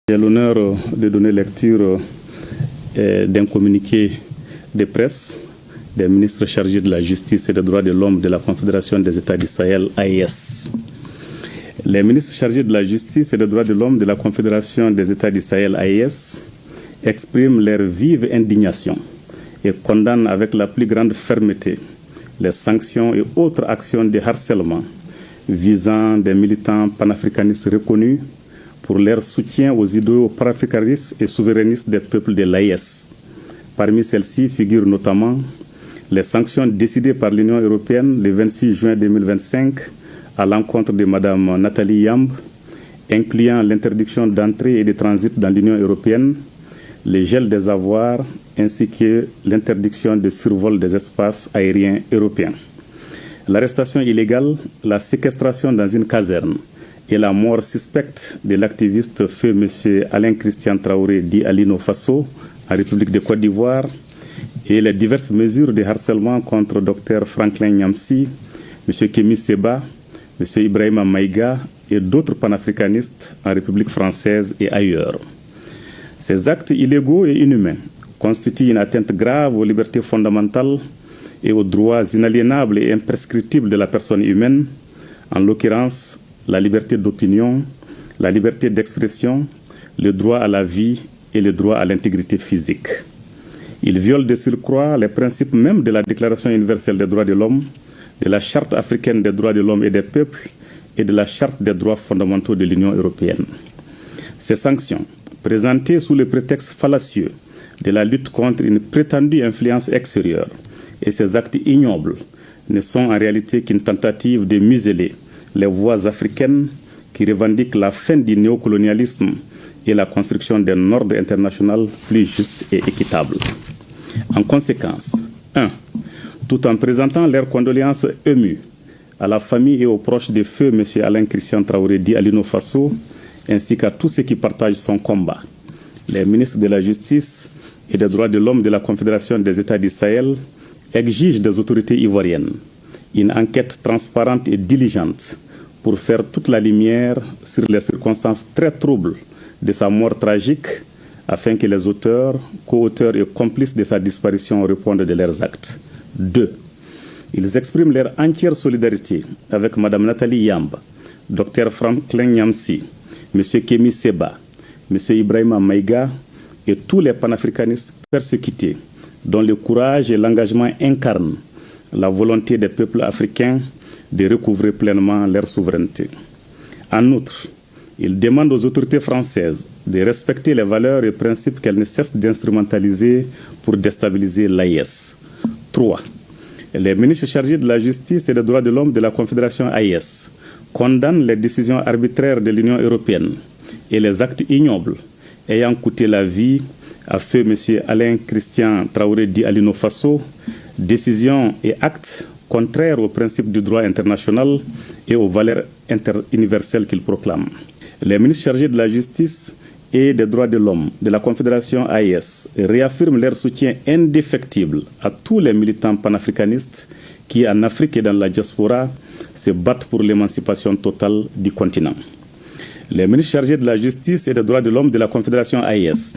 J'ai l'honneur de donner lecture d'un communiqué de presse des ministres chargés de la justice et des droits de l'homme de la Confédération des États du Sahel, AES. Les ministres chargés de la justice et des droits de l'homme de la Confédération des États du Sahel, AES, expriment leur vive indignation et condamnent avec la plus grande fermeté les sanctions et autres actions de harcèlement visant des militants panafricanistes reconnus pour leur soutien aux idéaux panafricanistes et souverainistes des peuples de l'AES. Parmi celles-ci figurent notamment les sanctions décidées par l'Union européenne le 26 juin 2025 à l'encontre de Mme Nathalie Yamb, incluant l'interdiction d'entrée et de transit dans l'Union européenne, le gel des avoirs ainsi que l'interdiction de survol des espaces aériens européens. L'arrestation illégale, la séquestration dans une caserne et la mort suspecte de l'activiste feu M. Alain Christian Traoré dit Alino Faso en République de Côte d'Ivoire et les diverses mesures de harcèlement contre Dr Franklin Nyamsi, M. Kémy Séba, M. Ibrahima Maïga et d'autres panafricanistes en République française et ailleurs. Ces actes illégaux et inhumains constituent une atteinte grave aux libertés fondamentales et aux droits inaliénables et imprescriptibles de la personne humaine, en l'occurrence la liberté d'opinion, la liberté d'expression, le droit à la vie et le droit à l'intégrité physique. Ils violent de surcroît les principes même de la Déclaration universelle des droits de l'homme, de la Charte africaine des droits de l'homme et des peuples et de la Charte des droits fondamentaux de l'Union européenne. Ces sanctions, présentées sous le prétexte fallacieux de la lutte contre une prétendue influence extérieure, et ces actes ignobles ne sont en réalité qu'une tentative de museler les voix africaines qui revendiquent la fin du néocolonialisme et la construction d'un ordre international plus juste et équitable. En conséquence, 1. Tout en présentant leurs condoléances émues à la famille et aux proches des feux M. Alain Christian Traoré dit Alino Faso, ainsi qu'à tous ceux qui partagent son combat, les ministres de la Justice et des droits de l'homme de la Confédération des États du Sahel exigent des autorités ivoiriennes une enquête transparente et diligente pour faire toute la lumière sur les circonstances très troubles de sa mort tragique afin que les auteurs, co-auteurs et complices de sa disparition répondent de leurs actes. 2. Ils expriment leur entière solidarité avec Mme Nathalie Yamb, Dr Franklin Nyamsi, M. Kémy Séba, M. Ibrahima Maïga et tous les panafricanistes persécutés dont le courage et l'engagement incarnent la volonté des peuples africains de recouvrer pleinement leur souveraineté. En outre, ils demandent aux autorités françaises de respecter les valeurs et principes qu'elles ne cessent d'instrumentaliser pour déstabiliser l'AES. 3. Les ministres chargés de la justice et des droits de l'homme de la Confédération AES condamnent les décisions arbitraires de l'Union européenne et les actes ignobles ayant coûté la vie à feu M. Alain Christian Traoré dit Alino Faso, décisions et actes contraires aux principes du droit international et aux valeurs universelles qu'il proclame. Les ministres chargés de la justice et des droits de l'homme de la Confédération AES réaffirment leur soutien indéfectible à tous les militants panafricanistes qui, en Afrique et dans la diaspora, se battent pour l'émancipation totale du continent. Les ministres chargés de la justice et des droits de l'homme de la Confédération AES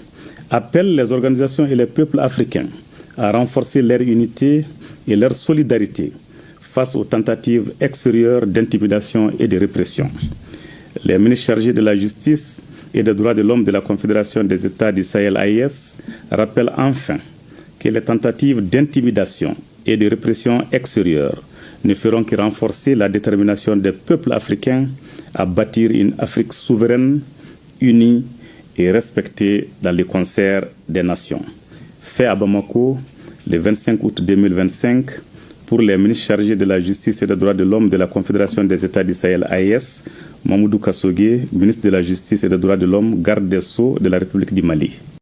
appellent les organisations et les peuples africains à renforcer leur unité et leur solidarité face aux tentatives extérieures d'intimidation et de répression. Les ministres chargés de la justice et des droits de l'homme de la Confédération des États du Sahel AES rappellent enfin que les tentatives d'intimidation et de répression extérieure ne feront que renforcer la détermination des peuples africains à bâtir une Afrique souveraine, unie et respectée dans le concert des nations. Fait à Bamako, le 25 août 2025, pour les ministres chargés de la justice et des droits de l'homme de la Confédération des États du Sahel AES, Mamoudou Kassogué, ministre de la Justice et des droits de l'homme, garde des Sceaux de la République du Mali.